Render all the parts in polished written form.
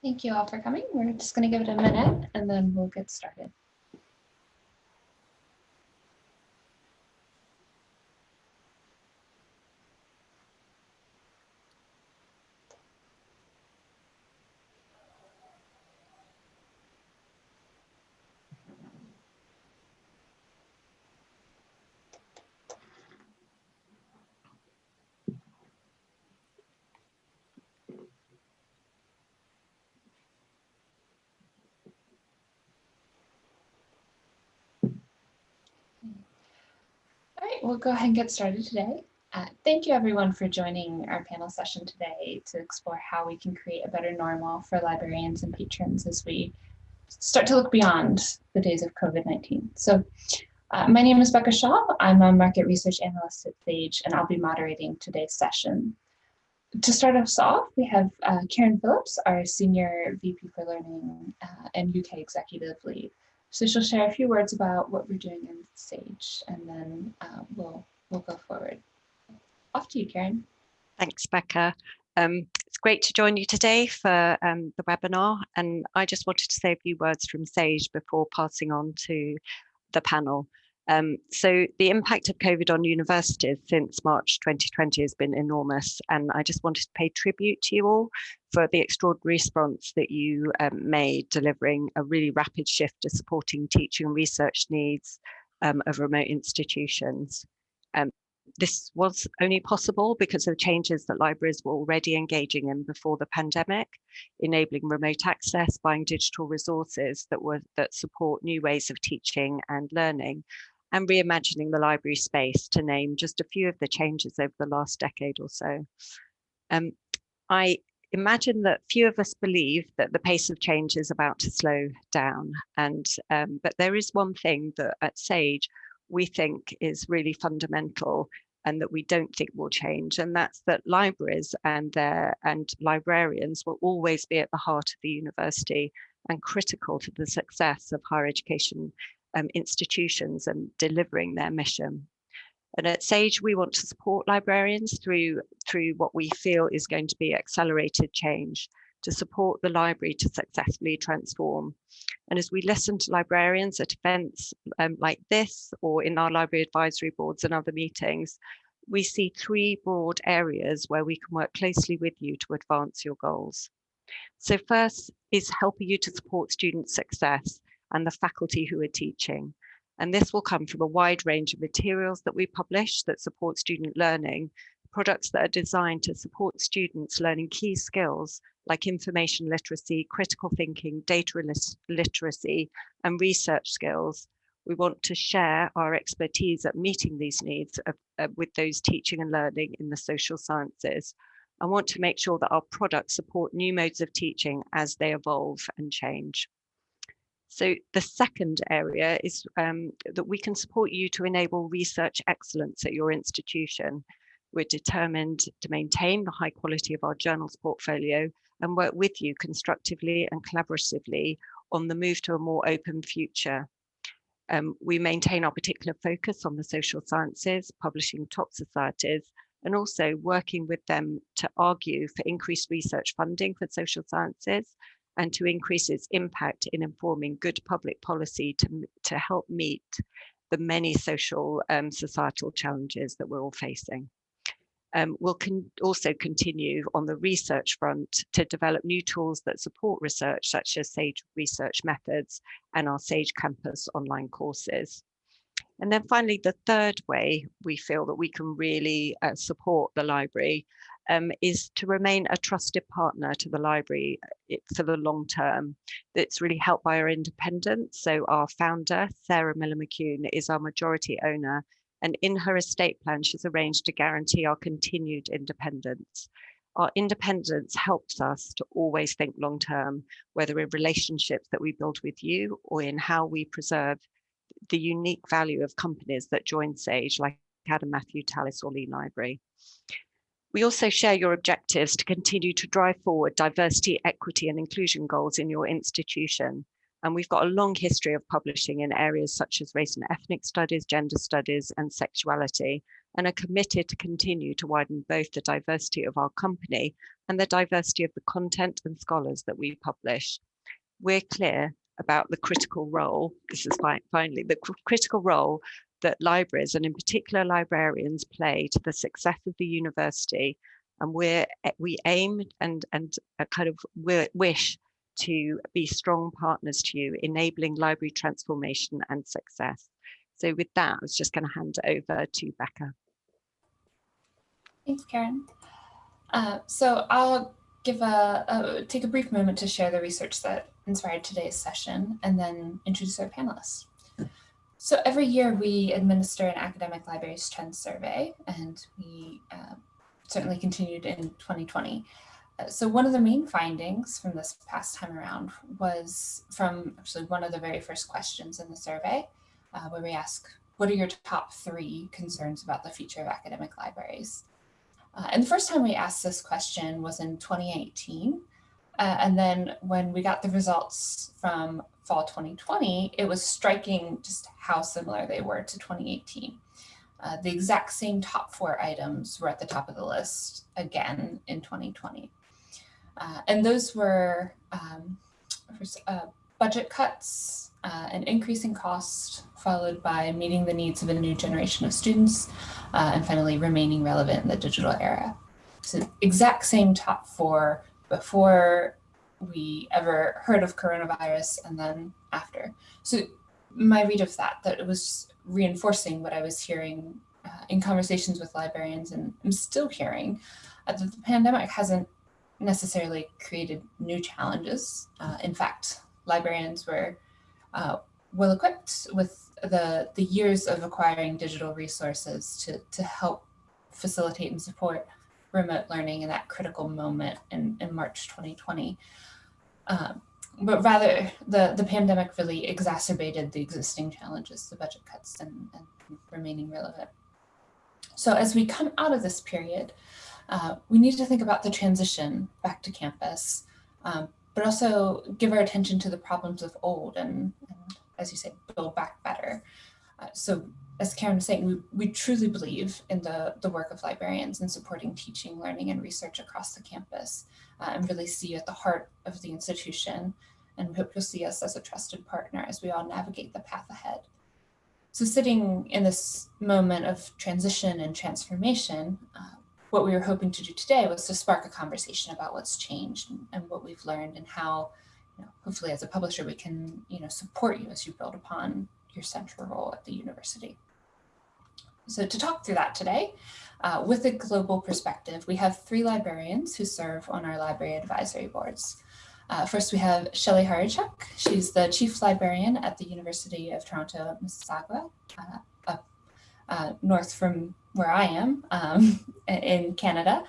Thank you all for coming. We're just going to give it a minute and then we'll get started. All right, we'll go ahead and get started today. Thank you everyone for joining our panel session today to explore how we can create a better normal for librarians and patrons as we start to look beyond the days of COVID-19. So my name is Becca Shaw. I'm a market research analyst at Sage, and I'll be moderating today's session. To start us off, we have Karen Phillips, our Senior VP for Learning and UK Executive Lead. So she'll share a few words about what we're doing in Sage, and then we'll go forward. Off to you, Karen. Thanks, Becca. It's great to join you today for the webinar, and I just wanted to say a few words from Sage before passing on to the panel. So the impact of COVID on universities since March 2020 has been enormous, and I just wanted to pay tribute to you all for the extraordinary response that you made, delivering a really rapid shift to supporting teaching and research needs of remote institutions. This was only possible because of the changes that libraries were already engaging in before the pandemic, enabling remote access, buying digital resources that support new ways of teaching and learning, and reimagining the library space, to name just a few of the changes over the last decade or so. I imagine that few of us believe that the pace of change is about to slow down, but there is one thing that at Sage we think is really fundamental and that we don't think will change, and that's that libraries and librarians will always be at the heart of the university and critical to the success of higher education institutions and delivering their mission. And at Sage, we want to support librarians through what we feel is going to be accelerated change, to support the library to successfully transform. And as we listen to librarians at events like this, or in our library advisory boards and other meetings, we see three broad areas where we can work closely with you to advance your goals. So first is helping you to support student success and the faculty who are teaching. And this will come from a wide range of materials that we publish that support student learning, products that are designed to support students learning key skills like information literacy, critical thinking, data literacy, and research skills. We want to share our expertise at meeting these needs with those teaching and learning in the social sciences. I want to make sure that our products support new modes of teaching as they evolve and change. So the second area is that we can support you to enable research excellence at your institution. We're determined to maintain the high quality of our journals portfolio and work with you constructively and collaboratively on the move to a more open future. We maintain our particular focus on the social sciences, publishing top societies, and also working with them to argue for increased research funding for social sciences and to increase its impact in informing good public policy to help meet the many social societal challenges that we're all facing. We'll also continue on the research front to develop new tools that support research, such as Sage Research Methods and our Sage Campus online courses. And then finally, the third way we feel that we can really support the library is to remain a trusted partner to the library for the long term. That's really helped by our independence. So our founder, Sarah Miller-McCune, is our majority owner. And in her estate plan, she's arranged to guarantee our continued independence. Our independence helps us to always think long term, whether in relationships that we build with you or in how we preserve the unique value of companies that join Sage, like Adam Matthew Tallis or Lee Library. We also share your objectives to continue to drive forward diversity, equity, and inclusion goals in your institution. And we've got a long history of publishing in areas such as race and ethnic studies, gender studies, and sexuality, and are committed to continue to widen both the diversity of our company and the diversity of the content and scholars that we publish. We're clear about the critical role, this is finally, the critical role that libraries, and in particular librarians, play to the success of the university. And we aim and kind of wish to be strong partners to you, enabling library transformation and success. So with that, I was just going to hand it over to Becca. Thanks, Karen. So I'll take a brief moment to share the research that inspired today's session and then introduce our panelists. So every year we administer an academic libraries trends survey, and we certainly continued in 2020. So one of the main findings from this past time around was from actually one of the very first questions in the survey, where we ask, what are your top 3 concerns about the future of academic libraries? And the first time we asked this question was in 2018. And then when we got the results from fall 2020, it was striking just how similar they were to 2018. The exact same top 4 items were at the top of the list again in 2020. And those were budget cuts, an increase in cost, followed by meeting the needs of a new generation of students, and finally remaining relevant in the digital era. So exact same top 4 before we ever heard of coronavirus and then after. So my read of that it was reinforcing what I was hearing in conversations with librarians, and I'm still hearing that the pandemic hasn't necessarily created new challenges. In fact, librarians were well equipped with the years of acquiring digital resources to help facilitate and support remote learning in that critical moment in March 2020. But rather, the pandemic really exacerbated the existing challenges, the budget cuts and remaining relevant. So as we come out of this period, we need to think about the transition back to campus, but also give our attention to the problems of old and as you said, build back better. So as Karen was saying, we truly believe in the work of librarians in supporting teaching, learning, and research across the campus, and really see you at the heart of the institution. And we hope you'll see us as a trusted partner as we all navigate the path ahead. So sitting in this moment of transition and transformation, what we were hoping to do today was to spark a conversation about what's changed and what we've learned, and how, hopefully as a publisher, we can, support you as you build upon your central role at the university. So to talk through that today, with a global perspective, we have 3 librarians who serve on our library advisory boards. First, we have Shelley Harichuk. She's the chief librarian at the University of Toronto, Mississauga, up north from where I am in Canada.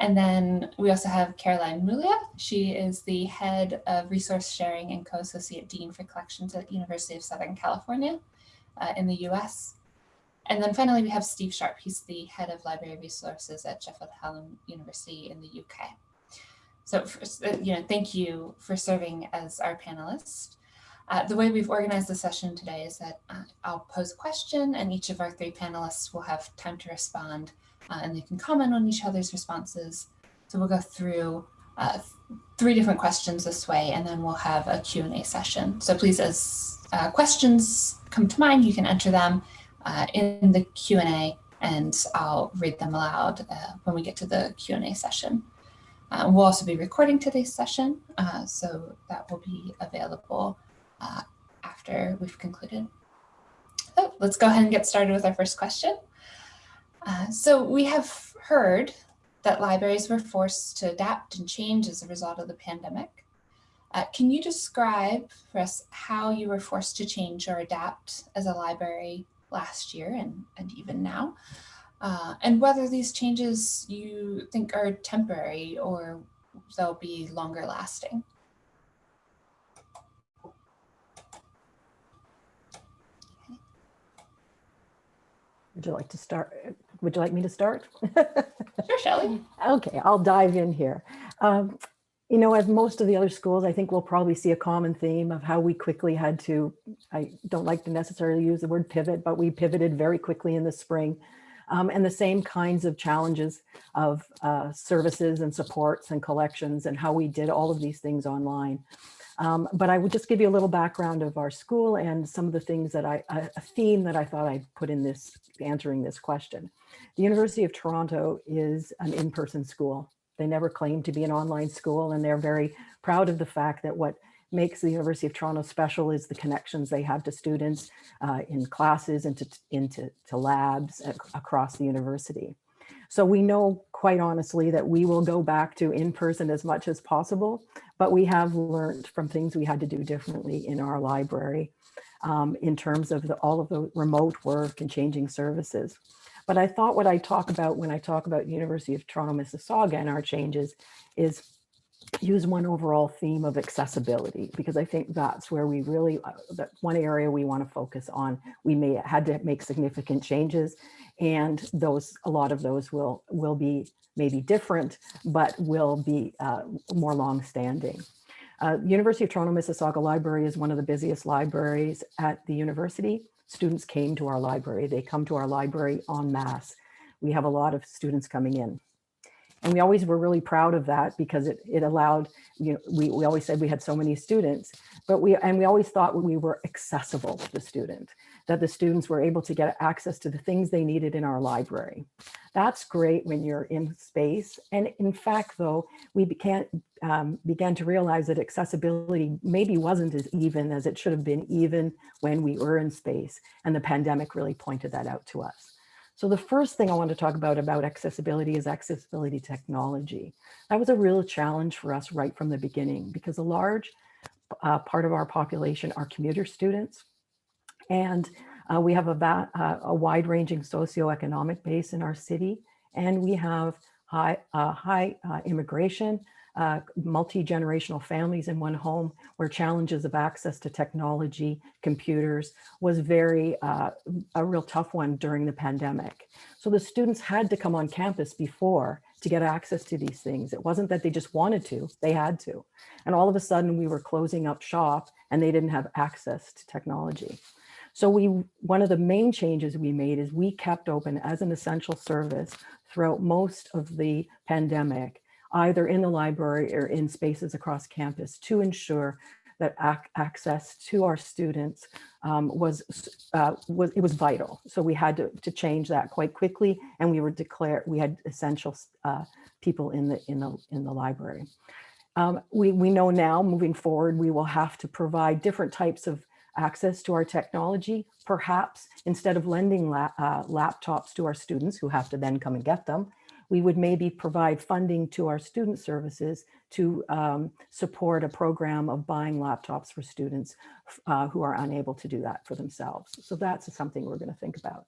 And then we also have Caroline Mulia. She is the head of resource sharing and co-associate dean for collections at the University of Southern California in the US. And then finally, we have Steve Sharp. He's the head of library resources at Sheffield Hallam University in the UK. So, thank you for serving as our panelist. The way we've organized the session today is that I'll pose a question, and each of our 3 panelists will have time to respond, and they can comment on each other's responses. So we'll go through 3 different questions this way, and then we'll have a Q&A session. So please, as questions come to mind, you can enter them in the Q&A, and I'll read them aloud when we get to the Q&A session. We'll also be recording today's session, so that will be available after we've concluded. So let's go ahead and get started with our first question. So we have heard that libraries were forced to adapt and change as a result of the pandemic. Can you describe for us how you were forced to change or adapt as a library last year and even now? And whether these changes you think are temporary or they'll be longer lasting? Would you like to start? Would you like me to start? Sure, Shelley. Okay, I'll dive in here. As most of the other schools, I think we'll probably see a common theme of how we quickly had to, I don't like to necessarily use the word pivot, but we pivoted very quickly in the spring and the same kinds of challenges of services and supports and collections and how we did all of these things online. But I would just give you a little background of our school and some of the things that a theme that I thought I'd put in this, answering this question. The University of Toronto is an in-person school. They never claimed to be an online school, and they're very proud of the fact that what makes the University of Toronto special is the connections they have to students in classes and into labs across the university. So we know quite honestly that we will go back to in-person as much as possible, but we have learned from things we had to do differently in our library in terms of all of the remote work and changing services. But I thought what I talk about when I talk about University of Toronto, Mississauga and our changes is use one overall theme of accessibility, because I think that's where we really, that one area we want to focus on. We had to make significant changes, and a lot of those will be maybe different, but will be more long-standing. University of Toronto Mississauga Library is one of the busiest libraries at the university. Students came to our library. They come to our library en masse. We have a lot of students coming in. And we always were really proud of that, because it allowed, we always said we had so many students, but we always thought we were accessible to the student, that the students were able to get access to the things they needed in our library. That's great when you're in space. And in fact, though, we began to realize that accessibility maybe wasn't as even as it should have been, even when we were in space. And the pandemic really pointed that out to us. So the first thing I want to talk about accessibility is accessibility technology. That was a real challenge for us right from the beginning, because a large part of our population are commuter students. And we have a wide-ranging socioeconomic base in our city, and we have high immigration, multi-generational families in one home, where challenges of access to technology, computers, was a real tough one during the pandemic. So the students had to come on campus before to get access to these things. It wasn't that they just wanted to, they had to. And all of a sudden we were closing up shop and they didn't have access to technology. So one of the main changes we made is we kept open as an essential service throughout most of the pandemic, either in the library or in spaces across campus, to ensure that access to our students was vital. So we had to change that quite quickly, and we had essential people in the library. We know now, moving forward, we will have to provide different types of access to our technology. Perhaps instead of lending laptops to our students who have to then come and get them, we would maybe provide funding to our student services to support a program of buying laptops for students who are unable to do that for themselves. So that's something we're going to think about.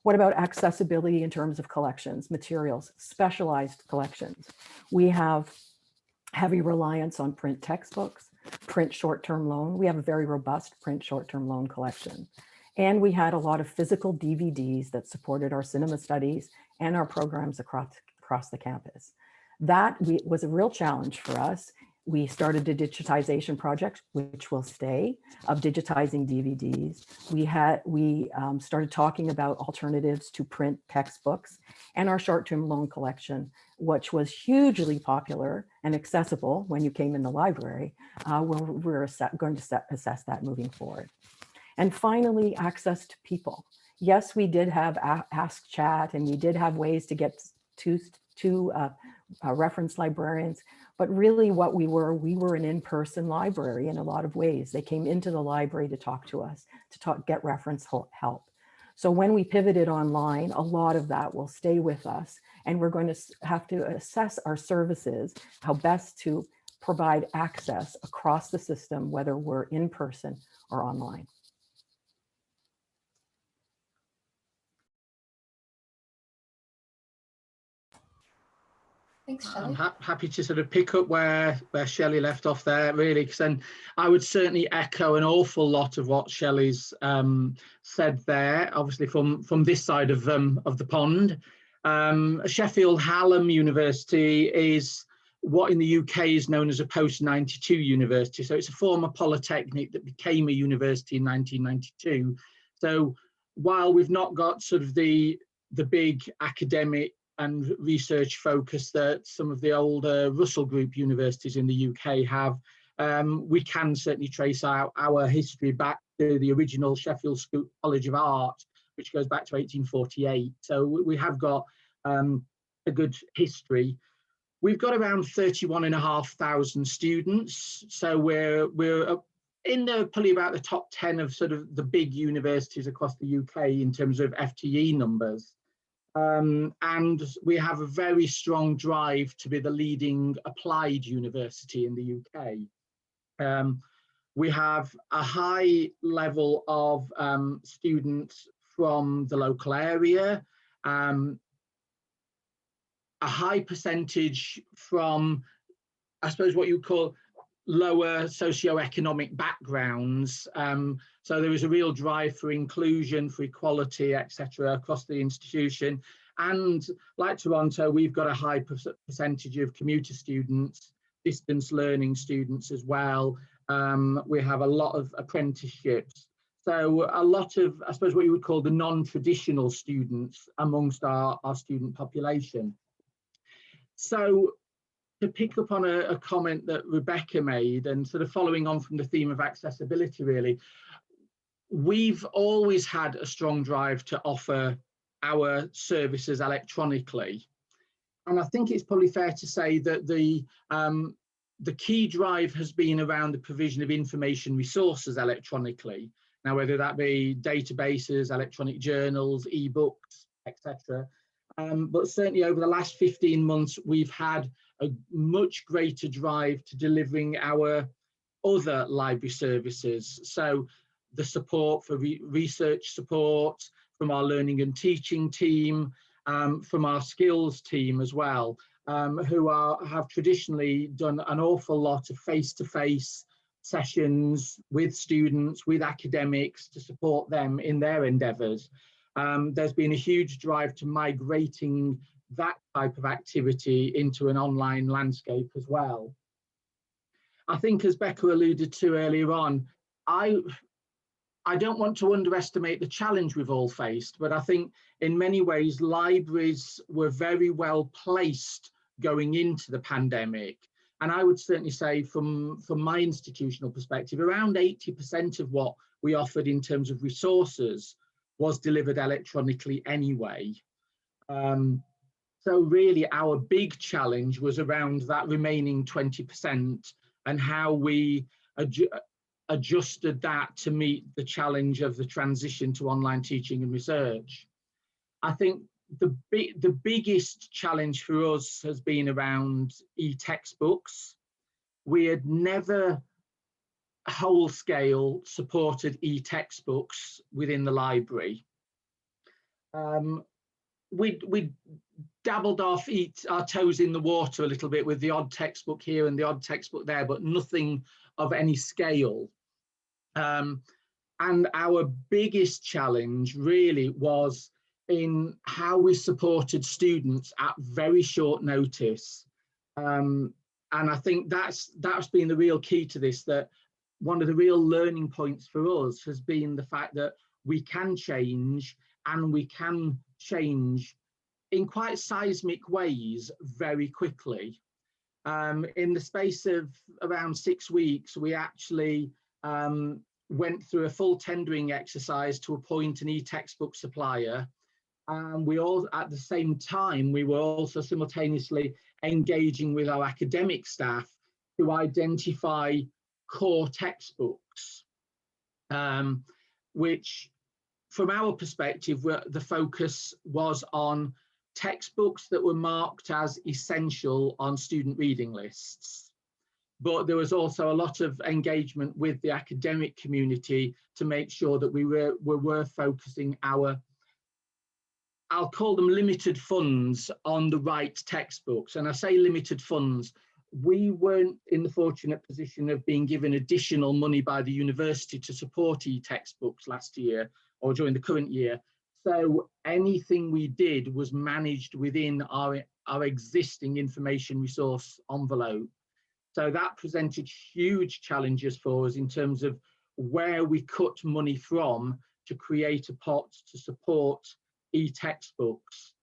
What about accessibility in terms of collections, materials, specialized collections? We have heavy reliance on print textbooks, print short-term loan. We have a very robust print short-term loan collection. And we had a lot of physical DVDs that supported our cinema studies and our programs across the campus. That was a real challenge for us. We started a digitization project, which will stay, of digitizing DVDs. We started talking about alternatives to print textbooks, and our short-term loan collection, which was hugely popular and accessible when you came in the library. We're going to assess that moving forward. And finally, access to people. Yes, we did have Ask Chat, and we did have ways to get to reference librarians, but really what we were an in-person library in a lot of ways. They came into the library to talk to us, get reference help. So when we pivoted online, a lot of that will stay with us, and we're going to have to assess our services, how best to provide access across the system, whether we're in person or online. Thanks, Shelley. I'm happy to sort of pick up where Shelley left off there, really, because then I would certainly echo an awful lot of what Shelley's said there, obviously from this side of the pond. Sheffield Hallam University is what in the UK is known as a post-92 university. So it's a former polytechnic that became a university in 1992. So while we've not got sort of the the big academic and research focus that some of the older Russell Group universities in the UK have, we can certainly trace our history back to the original Sheffield School College of Art, which goes back to 1848. So we have got a good history. We've got around 31,500 students. So we're in probably about the top 10 of sort of the big universities across the UK in terms of FTE numbers. And we have a very strong drive to be the leading applied university in the UK. We have a high level of students from the local area, a high percentage from, I suppose, what you would call lower socioeconomic backgrounds. So there is a real drive for inclusion, for equality, etc., across the institution. And like Toronto, we've got a high percentage of commuter students, distance learning students as well. We have a lot of apprenticeships. So a lot of, I suppose, what you would call the non-traditional students amongst our student population. So to pick up on a comment that Rebecca made, and sort of following on from the theme of accessibility, really, we've always had a strong drive to offer our services electronically. And I think it's probably fair to say that the key drive has been around the provision of information resources electronically. Now, whether that be databases, electronic journals, ebooks, etc. But certainly over the last 15 months, we've had a much greater drive to delivering our other library services. So the support for research support from our learning and teaching team, from our skills team as well, who have traditionally done an awful lot of face-to-face sessions with students, with academics to support them in their endeavours. There's been a huge drive to migrating that type of activity into an online landscape as well. I think, as Becca alluded to earlier on, I don't want to underestimate the challenge we've all faced, but I think in many ways libraries were very well placed going into the pandemic. And I would certainly say from my institutional perspective, around 80% of what we offered in terms of resources was delivered electronically anyway. So really our big challenge was around that remaining 20% and how we adjusted that to meet the challenge of the transition to online teaching and research. I think the biggest challenge for us has been around e-textbooks. We had never whole scale supported e-textbooks within the library. We dabbled our toes in the water a little bit with the odd textbook here and the odd textbook there, but nothing of any scale. And our biggest challenge really was in how we supported students at very short notice. And I think that's been the real key to this, that one of the real learning points for us has been the fact that we can change, and we can change in quite seismic ways very quickly. In the space of around 6 weeks, we actually went through a full tendering exercise to appoint an e-textbook supplier. And we all, at the same time, we were also simultaneously engaging with our academic staff to identify core textbooks, which from our perspective, the focus was on textbooks that were marked as essential on student reading lists. But there was also a lot of engagement with the academic community to make sure that we were focusing our, I'll call them limited funds, on the right textbooks. And I say limited funds, we weren't in the fortunate position of being given additional money by the university to support e-textbooks last year or during the current year. So anything we did was managed within our existing information resource envelope. So that presented huge challenges for us in terms of where we cut money from to create a pot to support e-textbooks.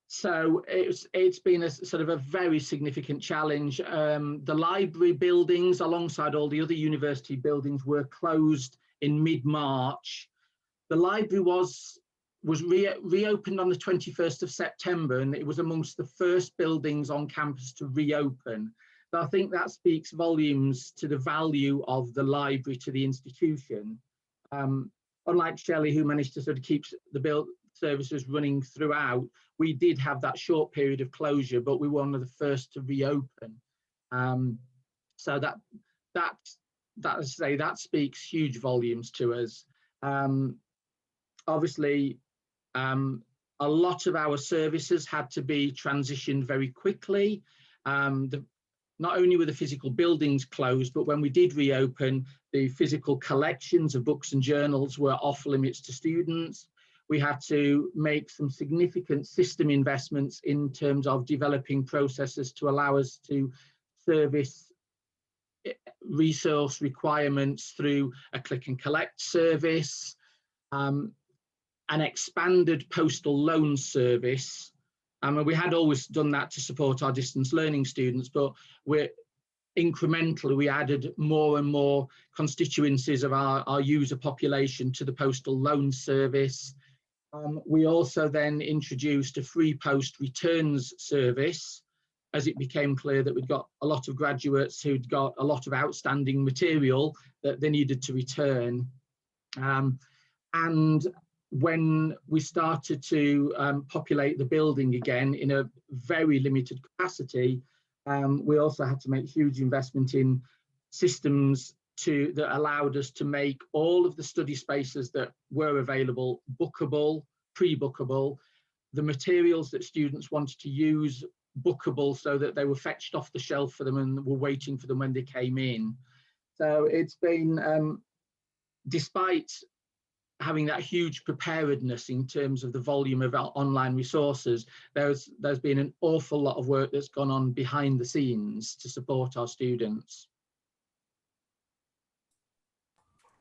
So it's been a sort of a very significant challenge. The library buildings, alongside all the other university buildings, were closed in mid-March. The library was reopened on the 21st of September, and it was amongst the first buildings on campus to reopen. So I think that speaks volumes to the value of the library to the institution. Unlike Shelley, who managed to sort of keep the services running throughout, we did have that short period of closure, but we were one of the first to reopen. So that as I say, that speaks huge volumes to us. Obviously, a lot of our services had to be transitioned very quickly. Not only were the physical buildings closed, but when we did reopen, the physical collections of books and journals were off limits to students. We had to make some significant system investments in terms of developing processes to allow us to service resource requirements through a click and collect service, an expanded postal loan service. We had always done that to support our distance learning students, but incrementally we added more and more constituencies of our user population to the postal loan service. We also then introduced a free post returns service, as it became clear that we'd got a lot of graduates who'd got a lot of outstanding material that they needed to return. And when we started to populate the building again in a very limited capacity, we also had to make huge investment in systems that allowed us to make all of the study spaces that were available bookable, pre-bookable, the materials that students wanted to use bookable, so that they were fetched off the shelf for them and were waiting for them when they came in. So it's been, despite having that huge preparedness in terms of the volume of our online resources, there's been an awful lot of work that's gone on behind the scenes to support our students.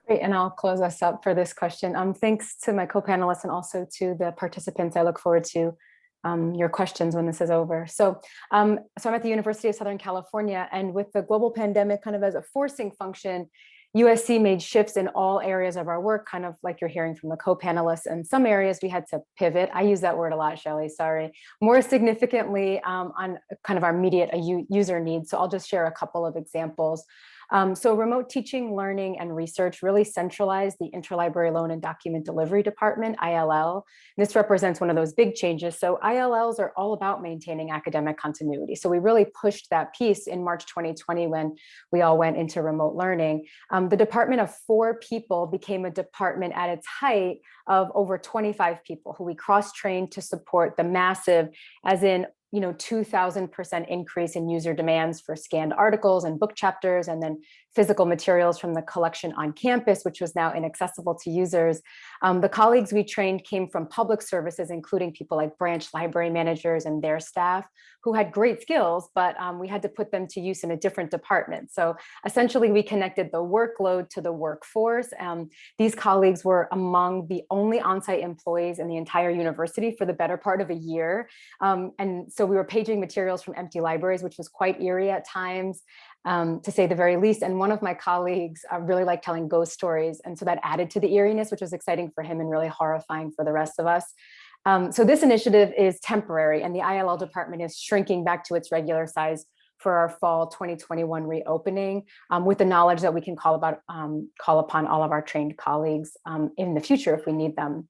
Great, and I'll close us up for this question. Thanks to my co-panelists and also to the participants. I look forward to your questions when this is over. So I'm at the University of Southern California, and with the global pandemic kind of as a forcing function, USC made shifts in all areas of our work, kind of like you're hearing from the co-panelists. In some areas we had to pivot. I use that word a lot, Shelley, sorry. More significantly on kind of our immediate user needs. So I'll just share a couple of examples. So remote teaching, learning, and research really centralized the Interlibrary Loan and Document Delivery Department, ILL. This represents one of those big changes. So ILLs are all about maintaining academic continuity. So we really pushed that piece in March 2020 when we all went into remote learning. The department of 4 people became a department at its height of over 25 people who we cross-trained to support the massive, as in 2,000% increase in user demands for scanned articles and book chapters, and then physical materials from the collection on campus, which was now inaccessible to users. The colleagues we trained came from public services, including people like branch library managers and their staff, who had great skills, but we had to put them to use in a different department. So essentially we connected the workload to the workforce. These colleagues were among the only on-site employees in the entire university for the better part of a year. And so we were paging materials from empty libraries, which was quite eerie at times, to say the very least. And one of my colleagues really liked telling ghost stories. And so that added to the eeriness, which was exciting for him and really horrifying for the rest of us. So this initiative is temporary, and the ILL department is shrinking back to its regular size for our fall 2021 reopening, with the knowledge that we can call upon all of our trained colleagues in the future if we need them.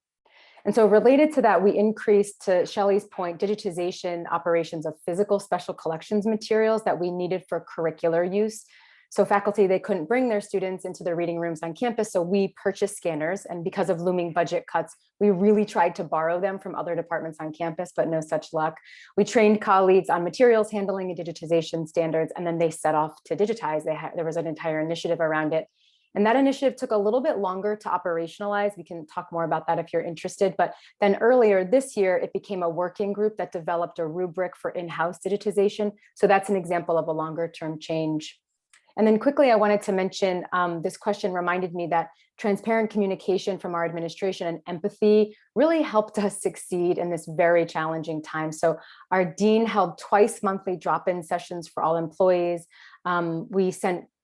And so related to that, we increased, to Shelley's point, digitization operations of physical special collections materials that we needed for curricular use. So faculty, they couldn't bring their students into the reading rooms on campus, so we purchased scanners. And because of looming budget cuts, we really tried to borrow them from other departments on campus, but no such luck. We trained colleagues on materials handling and digitization standards, and then they set off to digitize. There was an entire initiative around it. And that initiative took a little bit longer to operationalize. We can talk more about that if you're interested. But then earlier this year, it became a working group that developed a rubric for in-house digitization. So that's an example of a longer term change. And then quickly, I wanted to mention, this question reminded me that transparent communication from our administration and empathy really helped us succeed in this very challenging time. So our dean held twice monthly drop-in sessions for all employees.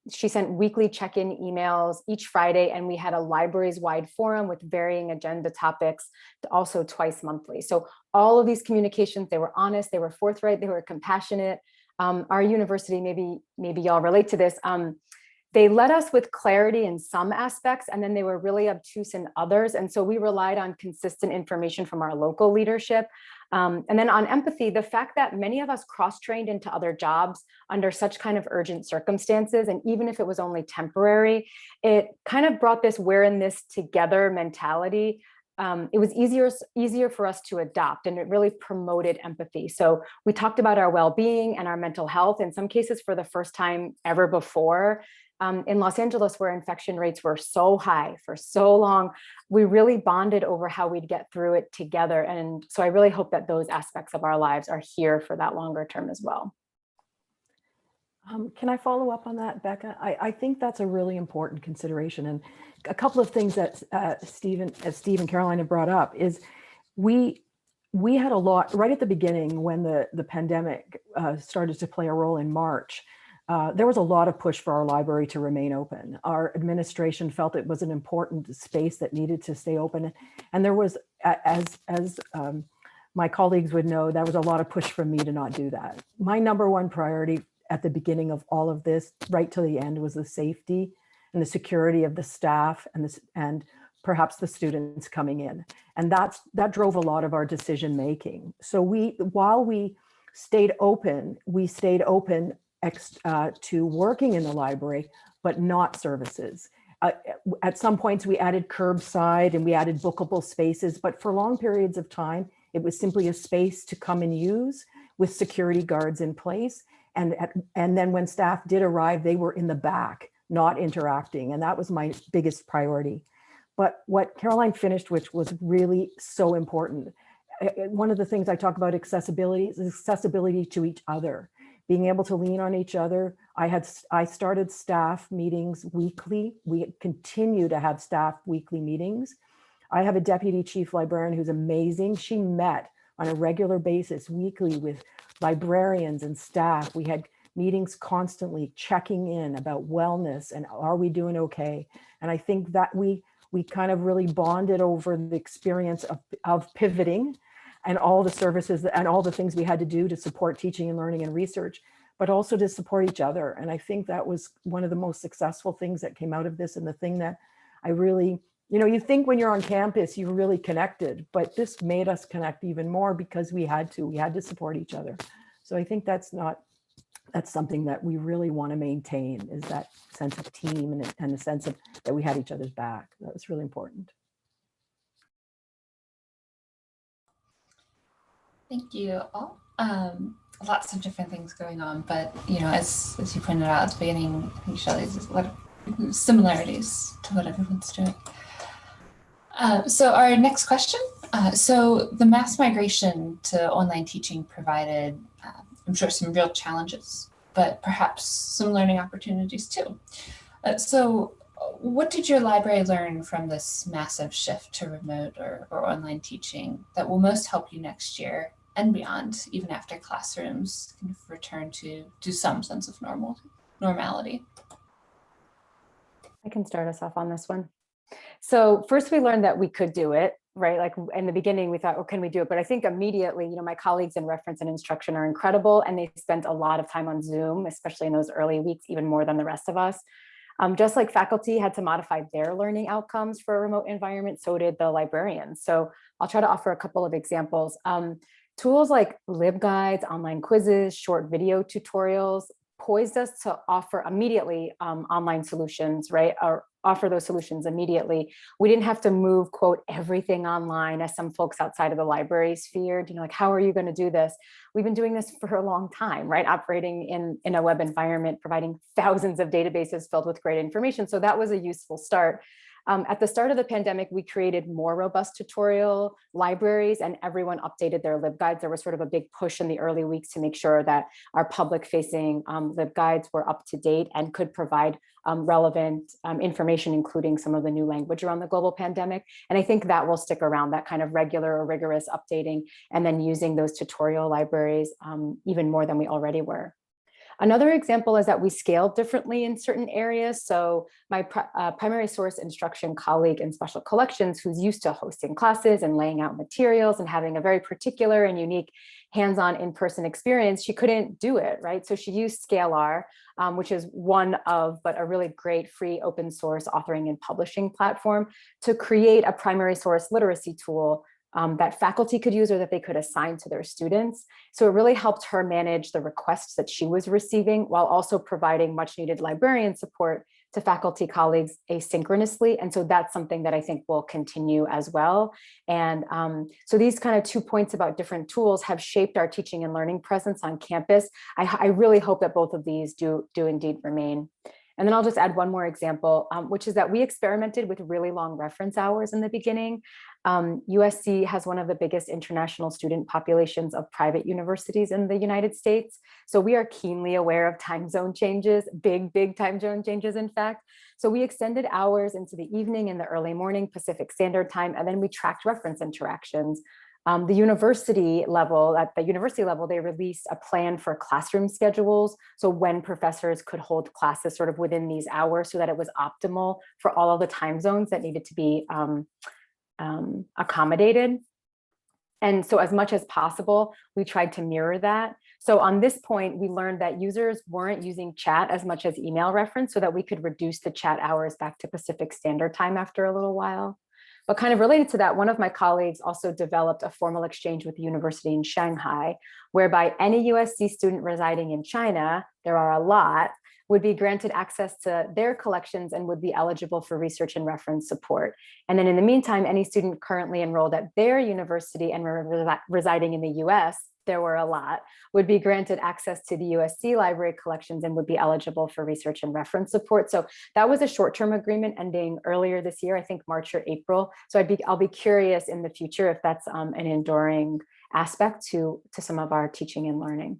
She sent weekly check-in emails each Friday, and we had a libraries-wide forum with varying agenda topics, also twice monthly. So all of these communications, they were honest, they were forthright, they were compassionate. Our university, maybe y'all relate to this, they led us with clarity in some aspects, and then they were really obtuse in others. And so we relied on consistent information from our local leadership. And then on empathy, the fact that many of us cross-trained into other jobs under such kind of urgent circumstances, and even if it was only temporary, it kind of brought this we're in this together mentality. It was easier for us to adopt, and it really promoted empathy. So we talked about our well-being and our mental health, in some cases for the first time ever before. In Los Angeles, where infection rates were so high for so long, we really bonded over how we'd get through it together. And so I really hope that those aspects of our lives are here for that longer term as well. Can I follow up on that, Becca? I think that's a really important consideration. And a couple of things that Steve and Caroline have brought up is we had a lot right at the beginning when the pandemic started to play a role in March. There was a lot of push for our library to remain open. Our administration felt it was an important space that needed to stay open. And there was, as my colleagues would know, there was a lot of push from me to not do that. My number one priority at the beginning of all of this, right to the end, was the safety and the security of the staff and perhaps the students coming in. And that drove a lot of our decision making. So while we stayed open to working in the library, but not services. At some points we added curbside and we added bookable spaces, but for long periods of time, it was simply a space to come and use with security guards in place. And then when staff did arrive, they were in the back, not interacting. And that was my biggest priority. But what Caroline finished, which was really so important, one of the things I talk about accessibility is accessibility to each other. Being able to lean on each other. I started staff meetings weekly. We continue to have staff weekly meetings. I have a deputy chief librarian who's amazing. She met on a regular basis weekly with librarians and staff. We had meetings constantly checking in about wellness and are we doing okay? And I think that we kind of really bonded over the experience of pivoting and all the services and all the things we had to do to support teaching and learning and research, but also to support each other. And I think that was one of the most successful things that came out of this, and the thing that I really, you think when you're on campus, you're really connected, but this made us connect even more because we had to support each other. So I think that's something that we really want to maintain, is that sense of team and the sense of that we had each other's back. That was really important. Thank you all. Lots of different things going on, but as you pointed out at the beginning, I think Shelley's a lot of similarities to what everyone's doing. So our next question. So the mass migration to online teaching provided, I'm sure, some real challenges, but perhaps some learning opportunities too. So what did your library learn from this massive shift to remote or online teaching that will most help you next year and beyond, even after classrooms kind of return to some sense of normality? I can start us off on this one. So first we learned that we could do it, right? Like in the beginning we thought, oh, can we do it? But I think immediately, my colleagues in reference and instruction are incredible, and they spent a lot of time on Zoom, especially in those early weeks, even more than the rest of us. Just like faculty had to modify their learning outcomes for a remote environment, so did the librarians. So I'll try to offer a couple of examples. Tools like LibGuides, online quizzes, short video tutorials poised us to offer immediately online solutions, right? Or offer those solutions immediately. We didn't have to move, quote, everything online, as some folks outside of the libraries feared, like, how are you going to do this? We've been doing this for a long time, right? Operating in a web environment, providing thousands of databases filled with great information. So that was a useful start. At the start of the pandemic, we created more robust tutorial libraries and everyone updated their LibGuides. There was sort of a big push in the early weeks to make sure that our public-facing LibGuides were up to date and could provide relevant information, including some of the new language around the global pandemic. And I think that will stick around, that kind of regular or rigorous updating, and then using those tutorial libraries even more than we already were. Another example is that we scaled differently in certain areas. So my primary source instruction colleague in special collections, who's used to hosting classes and laying out materials and having a very particular and unique hands-on in-person experience, she couldn't do it, right? So she used Scalar, which is one of, but a really great free open source authoring and publishing platform, to create a primary source literacy tool that faculty could use or that they could assign to their students. So it really helped her manage the requests that she was receiving while also providing much needed librarian support to faculty colleagues asynchronously. And so that's something that I think will continue as well. And so these kind of 2 points about different tools have shaped our teaching and learning presence on campus. I really hope that both of these do indeed remain. And then I'll just add one more example, which is that we experimented with really long reference hours in the beginning. USC has one of the biggest international student populations of private universities in the United States. So we are keenly aware of time zone changes, big time zone changes, in fact. So we extended hours into the evening and the early morning Pacific Standard Time, and then we tracked reference interactions. At the university level, they released a plan for classroom schedules. So when professors could hold classes sort of within these hours so that it was optimal for all of the time zones that needed to be accommodated. And so as much as possible, we tried to mirror that. So on this point, we learned that users weren't using chat as much as email reference so that we could reduce the chat hours back to Pacific Standard Time after a little while. But kind of related to that, one of my colleagues also developed a formal exchange with the university in Shanghai, whereby any USC student residing in China, there are a lot, would be granted access to their collections and would be eligible for research and reference support. And then in the meantime, any student currently enrolled at their university and residing in the US, there were a lot, would be granted access to the USC library collections and would be eligible for research and reference support. So that was a short-term agreement ending earlier this year, I think March or April. So I'll be curious in the future if that's an enduring aspect to some of our teaching and learning.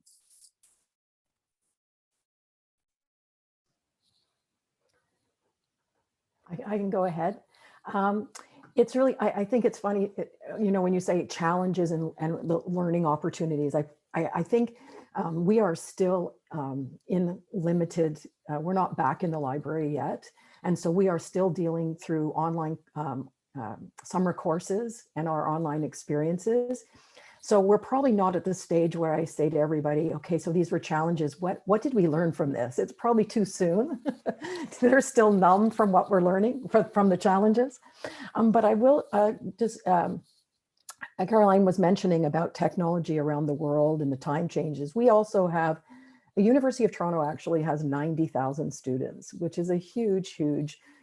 I can go ahead. It's really, I think it's funny, when you say challenges and the learning opportunities, I think we are still in limited, we're not back in the library yet. And so we are still dealing through online summer courses and our online experiences. So we're probably not at the stage where I say to everybody, okay, so these were challenges. What did we learn from this? It's probably too soon. They're still numb from what we're learning from the challenges. But I will Caroline was mentioning about technology around the world and the time changes. We also have, the University of Toronto actually has 90,000 students, which is a huge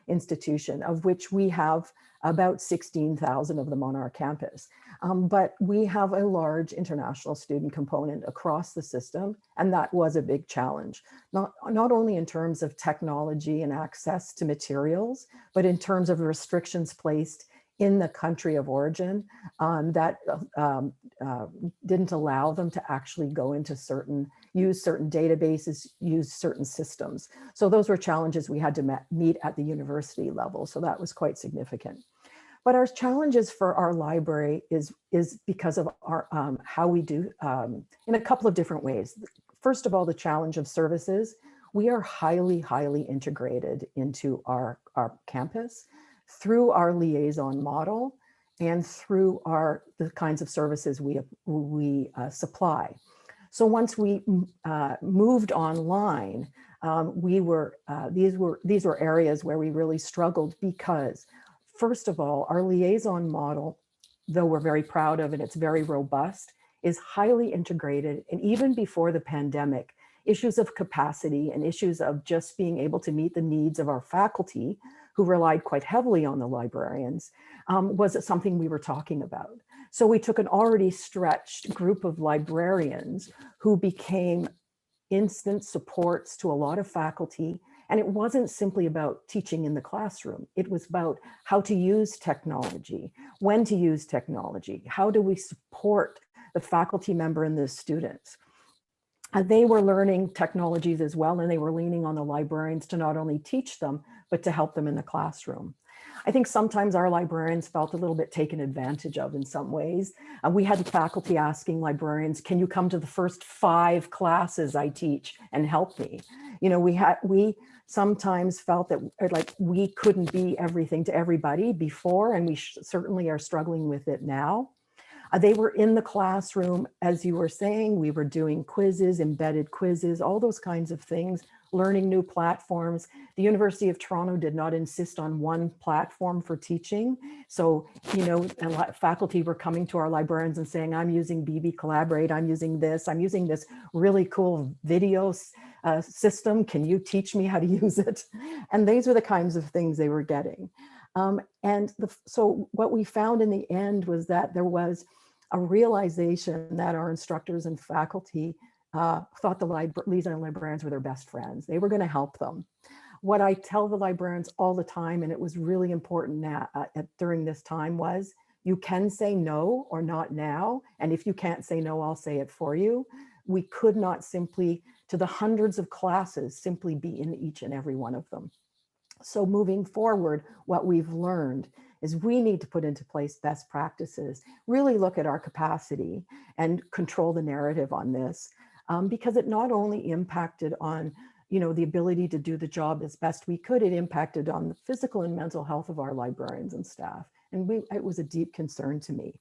institution, of which we have about 16,000 of them on our campus. But we have a large international student component across the system, and that was a big challenge, not only in terms of technology and access to materials, but in terms of restrictions placed in the country of origin that didn't allow them to actually go into use certain databases, use certain systems. So those were challenges we had to meet at the university level. So that was quite significant. But our challenges for our library is because of our how we do in a couple of different ways. First of all, the challenge of services. We are highly integrated into our campus through our liaison model and through the kinds of services we supply. So once we moved online, these were areas where we really struggled because, first of all, our liaison model, though we're very proud of it, it's very robust, is highly integrated. And even before the pandemic, issues of capacity and issues of just being able to meet the needs of our faculty, who relied quite heavily on the librarians, was something we were talking about. So we took an already stretched group of librarians who became instant supports to a lot of faculty And it wasn't simply about teaching in the classroom. It was about how to use technology, when to use technology, how do we support the faculty member and the students. They were learning technologies as well, and they were leaning on the librarians to not only teach them, but to help them in the classroom. I think sometimes our librarians felt a little bit taken advantage of in some ways. We had faculty asking librarians, can you come to the first 5 classes I teach and help me? You know, we sometimes felt that like we couldn't be everything to everybody before, and we certainly are struggling with it now. They were in the classroom, as you were saying, we were doing quizzes, embedded quizzes, all those kinds of things, learning new platforms. The University of Toronto did not insist on one platform for teaching. So, you know, faculty were coming to our librarians and saying, I'm using BB Collaborate, I'm using this really cool video system. Can you teach me how to use it? And these were the kinds of things they were getting. So what we found in the end was that there was a realization that our instructors and faculty thought the librarians were their best friends. They were going to help them. What I tell the librarians all the time, and it was really important during this time, was you can say no or not now. And if you can't say no, I'll say it for you. We could not simply, to the hundreds of classes, simply be in each and every one of them. So moving forward, what we've learned is we need to put into place best practices, really look at our capacity and control the narrative on this, because it not only impacted on, you know, the ability to do the job as best we could, it impacted on the physical and mental health of our librarians and staff. And it was a deep concern to me.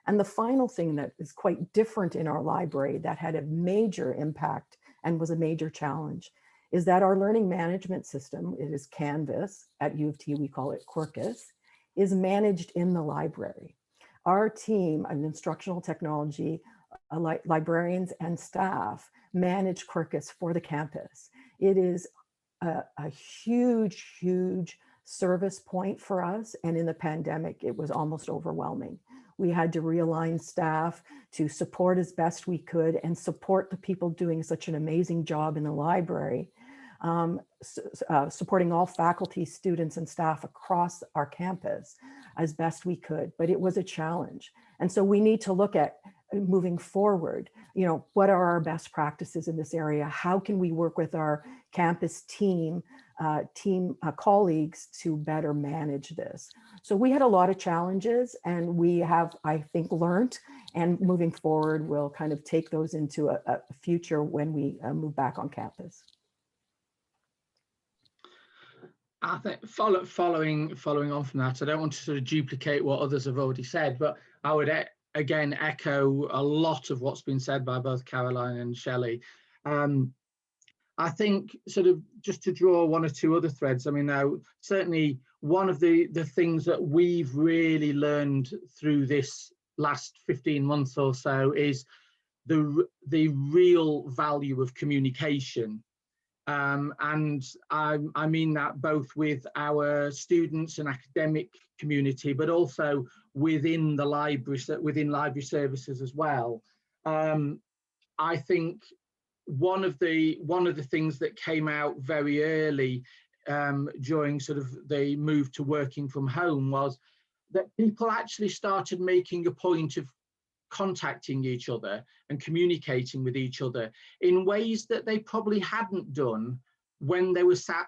And the final thing that is quite different in our library that had a major impact and was a major challenge is that our learning management system, it is Canvas, at U of T we call it Quirkus, is managed in the library. Our team of instructional technology, librarians and staff manage Quirkus for the campus. It is a huge, huge service point for us. And in the pandemic, it was almost overwhelming. We had to realign staff to support as best we could and support the people doing such an amazing job in the library, supporting all faculty, students, and staff across our campus as best we could. But it was a challenge. And so we need to look at moving forward, you know, what are our best practices in this area? How can we work with our campus team colleagues to better manage this? So we had a lot of challenges, and we have, I think, learned, and moving forward, we'll kind of take those into a future when we move back on campus. I think following on from that, I don't want to sort of duplicate what others have already said, but I would again echo a lot of what's been said by both Caroline and Shelley. I think sort of just to draw one or two other threads, I mean, now certainly one of the things that we've really learned through this last 15 months or so is the real value of communication. And I mean that both with our students and academic community, but also within the library, within library services as well. I think one of the things that came out very early during sort of the move to working from home was that people actually started making a point of contacting each other and communicating with each other in ways that they probably hadn't done when they were sat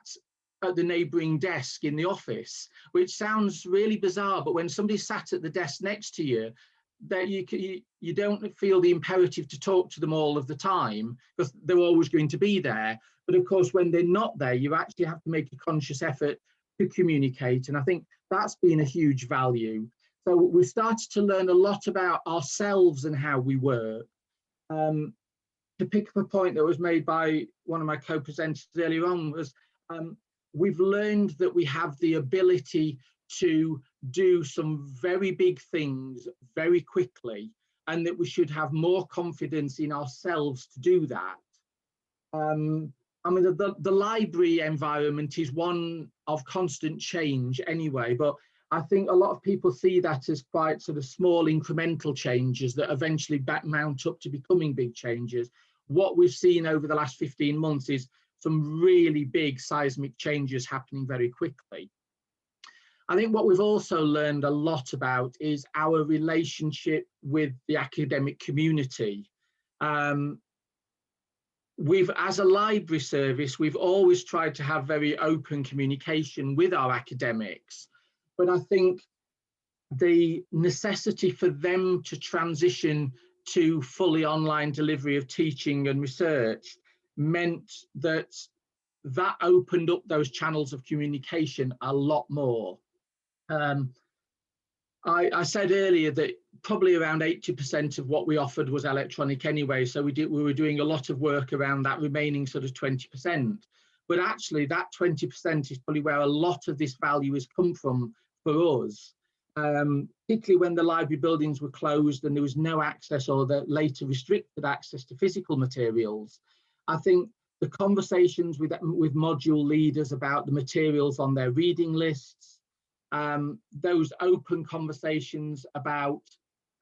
at the neighbouring desk in the office, which sounds really bizarre, but when somebody sat at the desk next to you, that you don't feel the imperative to talk to them all of the time because they're always going to be there. But of course, when they're not there, you actually have to make a conscious effort to communicate. And I think that's been a huge value. So we've started to learn a lot about ourselves and how we work. To pick up a point that was made by one of my co-presenters earlier on was we've learned that we have the ability to do some very big things very quickly, and that we should have more confidence in ourselves to do that. I mean, the library environment is one of constant change anyway, but I think a lot of people see that as quite sort of small incremental changes that eventually mount up to becoming big changes. What we've seen over the last 15 months is some really big seismic changes happening very quickly. I think what we've also learned a lot about is our relationship with the academic community. As a library service, we've always tried to have very open communication with our academics, but I think the necessity for them to transition to fully online delivery of teaching and research meant that opened up those channels of communication a lot more. I said earlier that probably around 80% of what we offered was electronic anyway, so we were doing a lot of work around that remaining sort of 20%. But actually that 20% is probably where a lot of this value has come from for us, particularly when the library buildings were closed and there was no access, or the later restricted access to physical materials. I think the conversations with module leaders about the materials on their reading lists, those open conversations about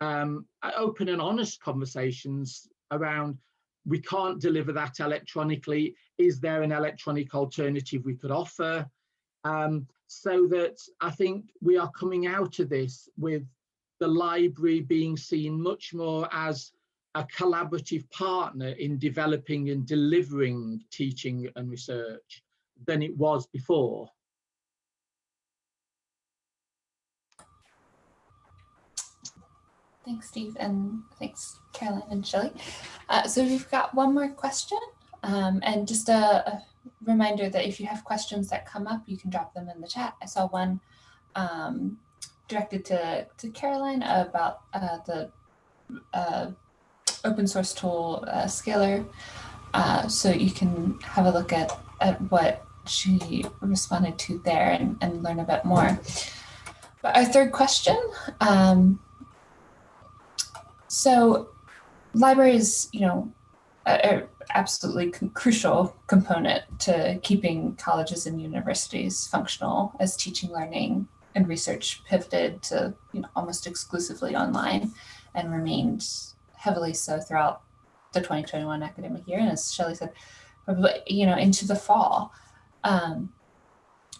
open and honest conversations around, we can't deliver that electronically, is there an electronic alternative we could offer? So that I think we are coming out of this with the library being seen much more as a collaborative partner in developing and delivering teaching and research than it was before. Thanks, Steve, and thanks, Caroline and Shelley. So we've got one more question, and just a reminder that if you have questions that come up, you can drop them in the chat. I saw one directed to Caroline about the open source tool Scalar. So you can have a look at what she responded to there and learn a bit more. But our third question, so libraries, are absolutely crucial component to keeping colleges and universities functional as teaching, learning, and research pivoted to almost exclusively online and remained heavily so throughout the 2021 academic year, and as Shelley said, probably into the fall.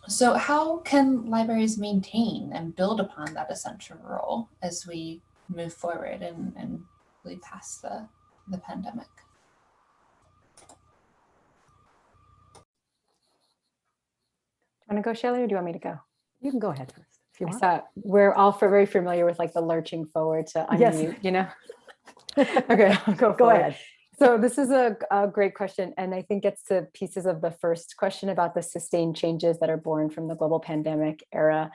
So how can libraries maintain and build upon that essential role as we move forward and really past the pandemic? Want to go, Shelley, or do you want me to go? You can go ahead first if you want. So we're all very familiar with like the lurching forward to unmute, Yes. Okay, I'll Go ahead. So this is a great question, and I think gets to pieces of the first question about the sustained changes that are born from the global pandemic era.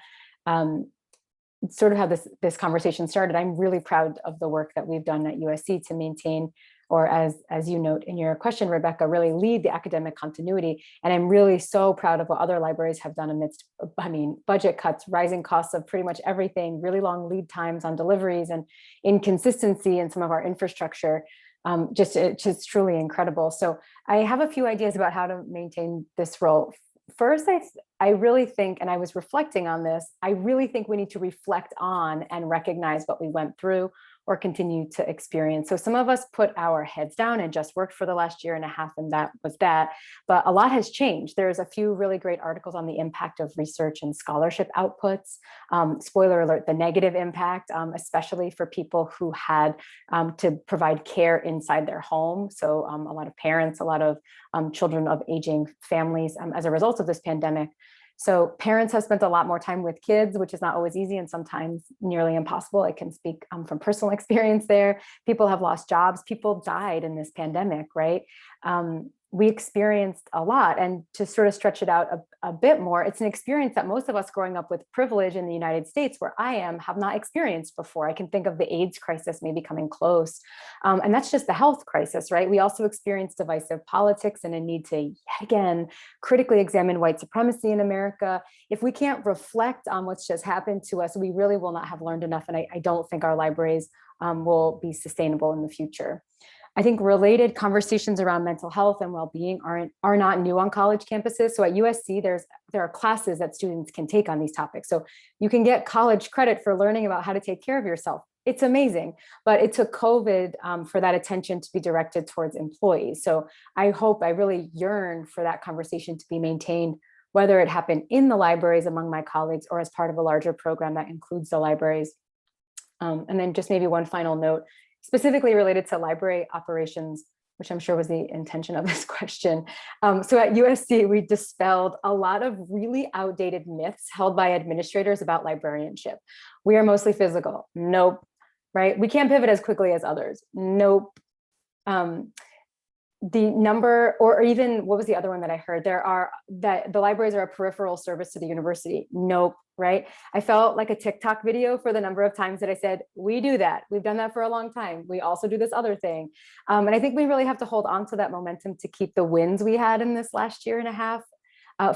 Sort of how this conversation started. I'm really proud of the work that we've done at USC to maintain, or as you note in your question, Rebecca, really lead the academic continuity. And I'm really so proud of what other libraries have done amidst, budget cuts, rising costs of pretty much everything, really long lead times on deliveries, and inconsistency in some of our infrastructure. Just truly incredible. So I have a few ideas about how to maintain this role. First, I really think, and I was reflecting on this, I really think we need to reflect on and recognize what we went through or continue to experience. So some of us put our heads down and just worked for the last year and a half, and that was that. But a lot has changed. There's a few really great articles on the impact of research and scholarship outputs. Spoiler alert, the negative impact, especially for people who had to provide care inside their home. So a lot of parents, a lot of children of aging families as a result of this pandemic. So parents have spent a lot more time with kids, which is not always easy and sometimes nearly impossible. I can speak from personal experience there. People have lost jobs. People died in this pandemic, right? We experienced a lot. And to sort of stretch it out a bit more, it's an experience that most of us growing up with privilege in the United States, where I am, have not experienced before. I can think of the AIDS crisis maybe coming close. And that's just the health crisis, right? We also experienced divisive politics and a need to, yet again, critically examine white supremacy in America. If we can't reflect on what's just happened to us, we really will not have learned enough. And I don't think our libraries will be sustainable in the future. I think related conversations around mental health and well-being are not new on college campuses. So at USC, there are classes that students can take on these topics. So you can get college credit for learning about how to take care of yourself. it's amazing, but it took COVID for that attention to be directed towards employees. So I really yearn for that conversation to be maintained, whether it happened in the libraries among my colleagues or as part of a larger program that includes the libraries. And then just maybe one final note, specifically related to library operations, which I'm sure was the intention of this question. So at USC, we dispelled a lot of really outdated myths held by administrators about librarianship. We are mostly physical. Nope. Right? We can't pivot as quickly as others. Nope. The number, or even what was the other one that I heard? That the libraries are a peripheral service to the university. Nope. Right? I felt like a TikTok video for the number of times that I said, we do that. We've done that for a long time. We also do this other thing. And I think we really have to hold on to that momentum to keep the wins we had in this last year and a half.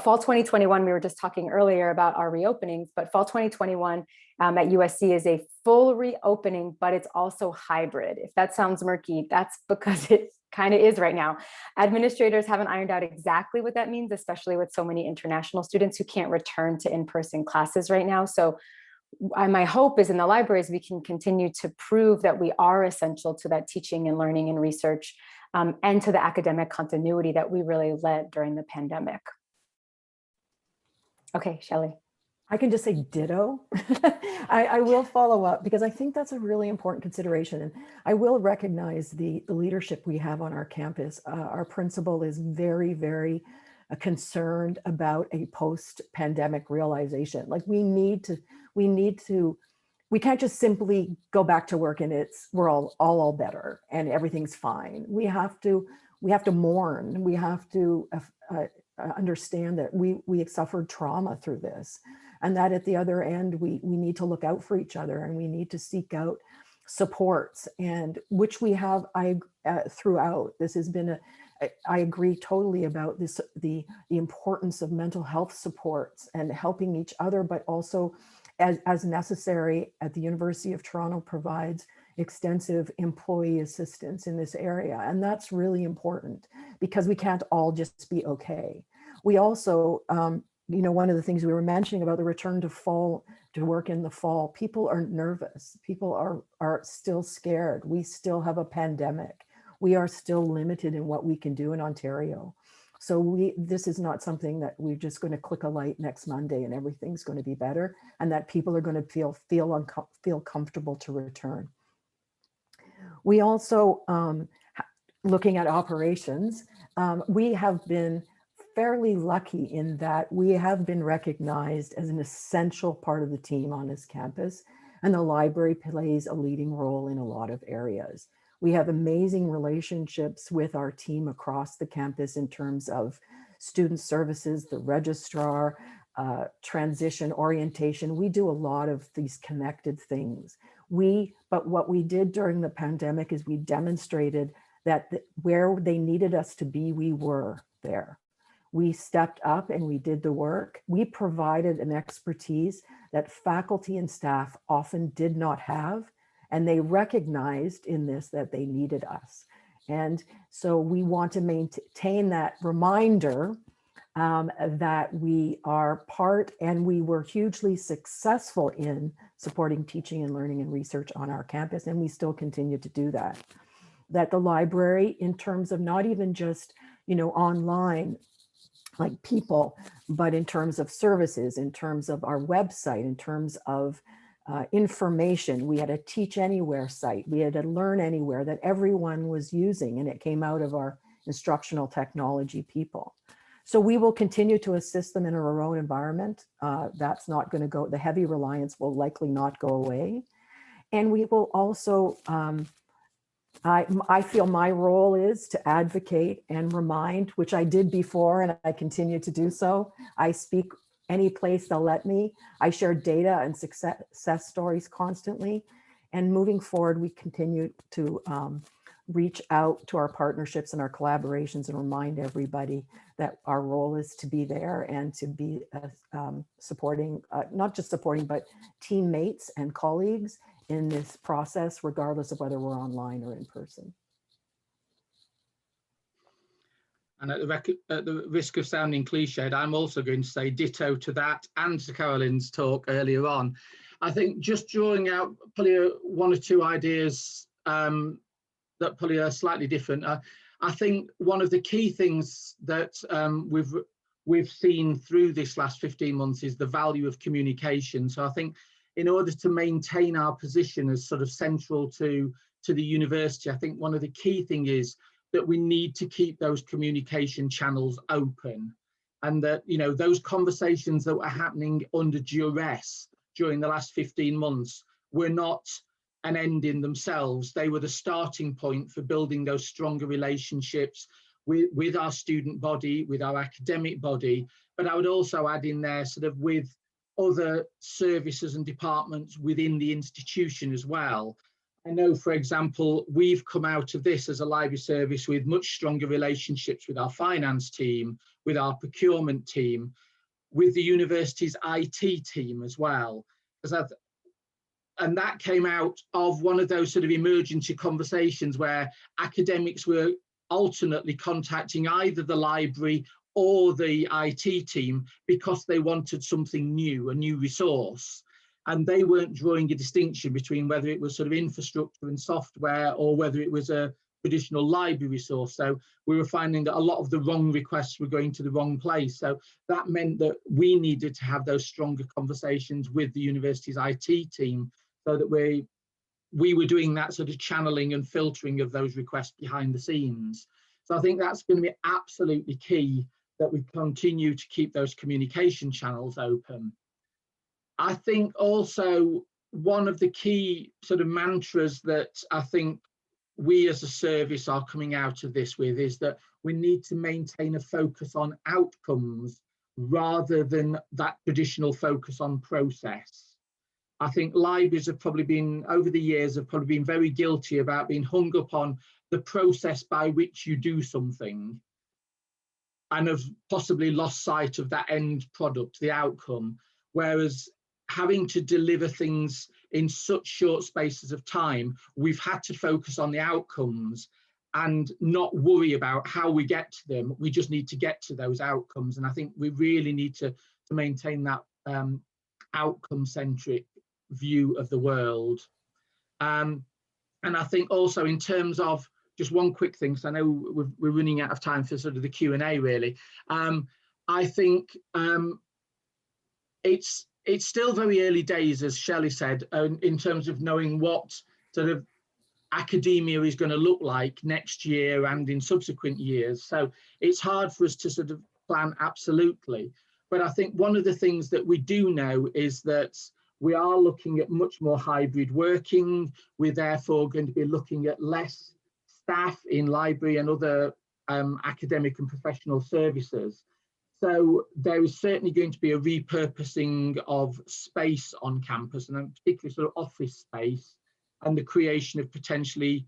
Fall 2021, we were just talking earlier about our reopenings, but fall 2021 at USC is a full reopening, but it's also hybrid. If that sounds murky, that's because it kind of is right now. Administrators haven't ironed out exactly what that means, especially with so many international students who can't return to in-person classes right now. So my hope is in the libraries, we can continue to prove that we are essential to that teaching and learning and research and to the academic continuity that we really led during the pandemic. Okay, Shelley. I can just say ditto. I will follow up because I think that's a really important consideration. And I will recognize the leadership we have on our campus. Our principal is very, very concerned about a post-pandemic realization. Like we can't just simply go back to work and we're all better and everything's fine. We have to mourn. We have to understand that we have suffered trauma through this, and that at the other end we need to look out for each other, and we need to seek out supports, and which we have throughout. This has been I agree totally about this, the importance of mental health supports and helping each other, but also as necessary at the University of Toronto provides extensive employee assistance in this area. And that's really important because we can't all just be okay. We also, one of the things we were mentioning about the return to work in the fall, people are nervous. People are still scared. We still have a pandemic. We are still limited in what we can do in Ontario. So this is not something that we're just going to click a light next Monday and everything's going to be better, and that people are going to feel comfortable to return. We also, looking at operations, we have been fairly lucky in that we have been recognized as an essential part of the team on this campus, and the library plays a leading role in a lot of areas. We have amazing relationships with our team across the campus in terms of student services, the registrar, transition, orientation. We do a lot of these connected things. But what we did during the pandemic is we demonstrated that where they needed us to be, we were there. We stepped up and we did the work. We provided an expertise that faculty and staff often did not have, and they recognized in this that they needed us. And so we want to maintain that reminder that we are part, and we were hugely successful in supporting teaching and learning and research on our campus, and we still continue to do that. That the library, in terms of not even just, online, like people, but in terms of services, in terms of our website, in terms of information, we had a Teach Anywhere site, we had a Learn Anywhere that everyone was using, and it came out of our instructional technology people. So we will continue to assist them in a remote environment. That's not going to go, the heavy reliance will likely not go away. And we will also, I feel my role is to advocate and remind, which I did before and I continue to do so. I speak any place they'll let me. I share data and success stories constantly. And moving forward, we continue to reach out to our partnerships and our collaborations and remind everybody that our role is to be there and to be supporting, not just supporting, but teammates and colleagues in this process, regardless of whether we're online or in person. And at the risk of sounding cliched, I'm also going to say ditto to that and to Carolyn's talk earlier on. I think just drawing out probably one or two ideas that probably are slightly different. I think one of the key things that we've seen through this last 15 months is the value of communication. So I think in order to maintain our position as sort of central to the university, I think one of the key thing is that we need to keep those communication channels open, and that, you know, those conversations that were happening under duress during the last 15 months were not an end in themselves. They were the starting point for building those stronger relationships with our student body, with our academic body, but I would also add in there sort of with other services and departments within the institution as well. I know, for example, we've come out of this as a library service with much stronger relationships with our finance team, with our procurement team, with the university's IT team as well. And that came out of one of those sort of emergency conversations where academics were alternately contacting either the library or the IT team because they wanted something new, a new resource. And they weren't drawing a distinction between whether it was sort of infrastructure and software or whether it was a traditional library resource. So we were finding that a lot of the wrong requests were going to the wrong place. So that meant that we needed to have those stronger conversations with the university's IT team so that we were doing that sort of channeling and filtering of those requests behind the scenes. So I think that's going to be absolutely key, that we continue to keep those communication channels open. I think also one of the key sort of mantras that I think we as a service are coming out of this with is that we need to maintain a focus on outcomes rather than that traditional focus on process. I think libraries have probably been, over the years, have probably been very guilty about being hung up on the process by which you do something, and have possibly lost sight of that end product, the outcome. Whereas having to deliver things in such short spaces of time, we've had to focus on the outcomes and not worry about how we get to them. We just need to get to those outcomes. And I think we really need to maintain that outcome-centric view of the world. And I think also in terms of, just one quick thing, because I know we're running out of time for sort of the Q&A really. I think it's still very early days, as Shelley said, in terms of knowing what sort of academia is going to look like next year and in subsequent years. So it's hard for us to sort of plan absolutely. But I think one of the things that we do know is that we are looking at much more hybrid working. We're therefore going to be looking at less staff in library and other academic and professional services. So there is certainly going to be a repurposing of space on campus, and particularly sort of office space, and the creation of potentially,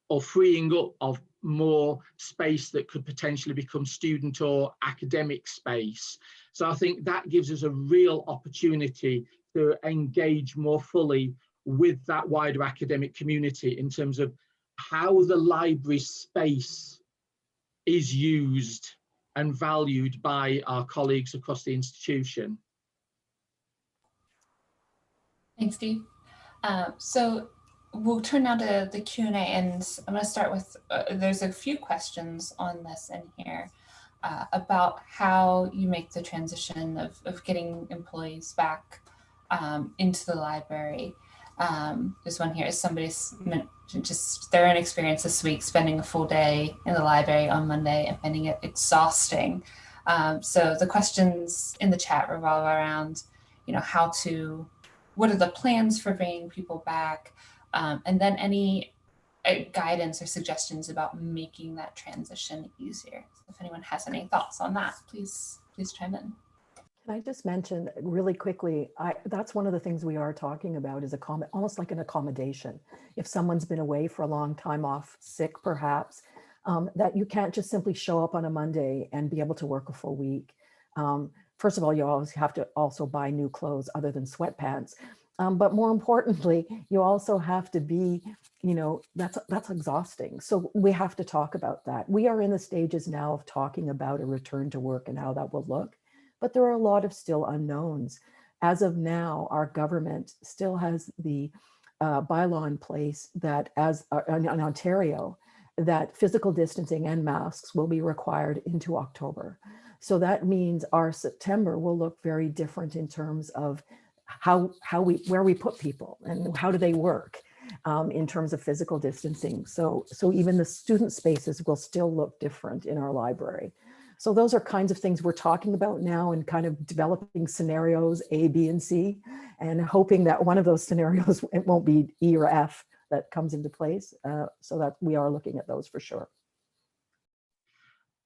or freeing up of more space that could potentially become student or academic space. So I think that gives us a real opportunity to engage more fully with that wider academic community in terms of how the library space is used and valued by our colleagues across the institution. Thanks, Steve. So we'll turn now to the Q&A, and I'm going to start with, there's a few questions on this in here about how you make the transition of getting employees back into the library. There's one here, is somebody's just their own experience this week, spending a full day in the library on Monday and finding it exhausting. So the questions in the chat revolve around, you know, what are the plans for bringing people back? And then any guidance or suggestions about making that transition easier. So if anyone has any thoughts on that, please chime in. Can I just mention really quickly, that's one of the things we are talking about, is almost like an accommodation. If someone's been away for a long time, off sick perhaps, that you can't just simply show up on a Monday and be able to work a full week. First of all, you always have to also buy new clothes other than sweatpants. But more importantly, you also have to be, you know, that's exhausting. So we have to talk about that. We are in the stages now of talking about a return to work and how that will look. But there are a lot of still unknowns. as of now, our government still has the bylaw in place that in Ontario, that physical distancing and masks will be required into October. So that means our September will look very different in terms of where we put people and how do they work in terms of physical distancing. So even the student spaces will still look different in our library. So those are kinds of things we're talking about now and kind of developing scenarios A, B, and C, and hoping that one of those scenarios, it won't be E or F that comes into place, so that we are looking at those for sure.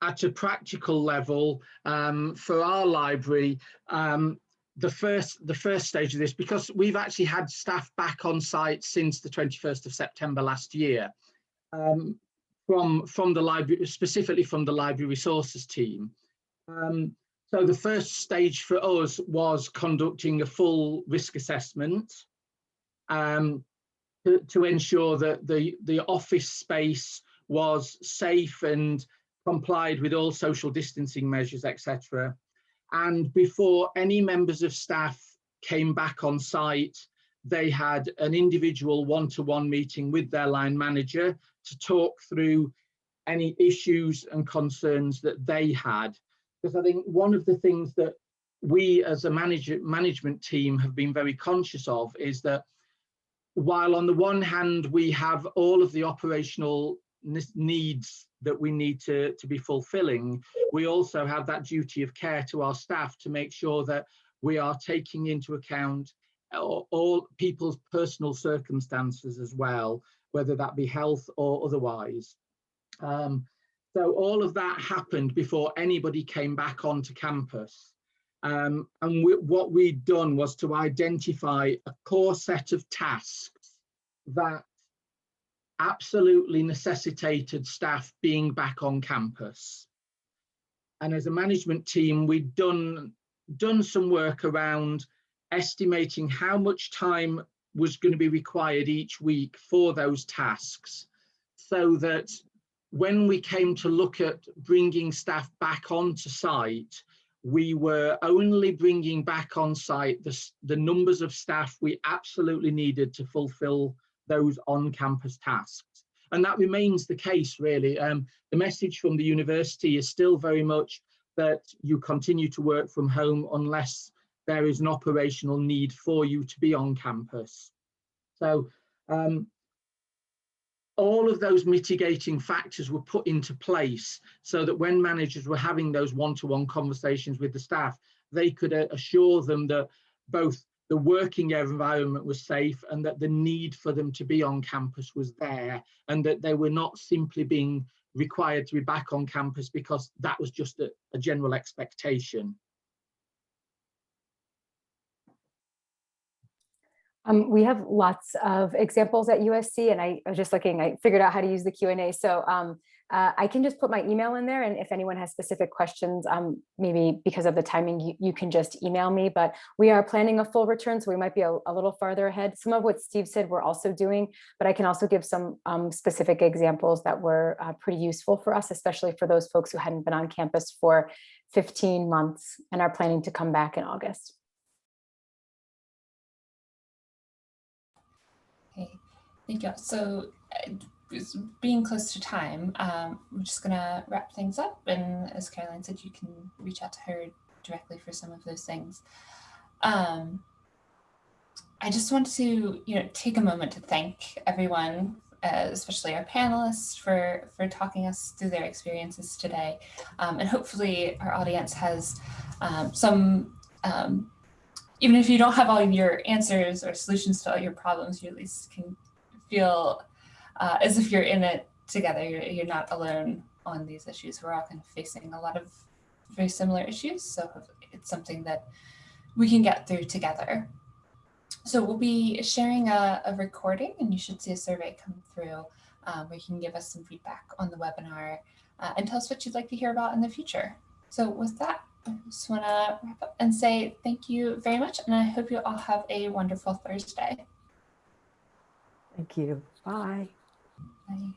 At a practical level, for our library, the first stage of this, because we've actually had staff back on site since the 21st of September last year, from the library, specifically from the library resources team. So the first stage for us was conducting a full risk assessment to ensure that the office space was safe and complied with all social distancing measures, etc. And before any members of staff came back on site, they had an individual one-to-one meeting with their line manager to talk through any issues and concerns that they had. Because I think one of the things that we as a management team have been very conscious of is that while on the one hand we have all of the operational needs that we need to be fulfilling, we also have that duty of care to our staff to make sure that we are taking into account all people's personal circumstances as well, whether that be health or otherwise. So all of that happened before anybody came back onto campus. And what we'd done was to identify a core set of tasks that absolutely necessitated staff being back on campus. And as a management team, we'd done some work around estimating how much time was going to be required each week for those tasks, so that when we came to look at bringing staff back onto site, we were only bringing back on site the numbers of staff we absolutely needed to fulfill those on-campus tasks. And that remains the case, really. The message from the university is still very much that you continue to work from home unless there is an operational need for you to be on campus. So all of those mitigating factors were put into place so that when managers were having those one-to-one conversations with the staff, they could assure them that both the working environment was safe and that the need for them to be on campus was there, and that they were not simply being required to be back on campus because that was just a general expectation. We have lots of examples at USC, and I was just looking, I figured out how to use the Q&A. So I can just put my email in there, and if anyone has specific questions, maybe because of the timing, you can just email me. But we are planning a full return, so we might be a little farther ahead. Some of what Steve said we're also doing, but I can also give some specific examples that were pretty useful for us, especially for those folks who hadn't been on campus for 15 months and are planning to come back in August. Okay, thank you. So being close to time, we're just gonna wrap things up, and as Caroline said, you can reach out to her directly for some of those things. I just want to take a moment to thank everyone, especially our panelists, for talking us through their experiences today, and hopefully our audience has some even if you don't have all your answers or solutions to all your problems, you at least can feel as if you're in it together. You're not alone on these issues. We're all kind of facing a lot of very similar issues. So it's something that we can get through together. So we'll be sharing a recording, and you should see a survey come through where you can give us some feedback on the webinar and tell us what you'd like to hear about in the future. So with that, I just want to wrap up and say thank you very much, and I hope you all have a wonderful Thursday. Thank you. Bye. Bye.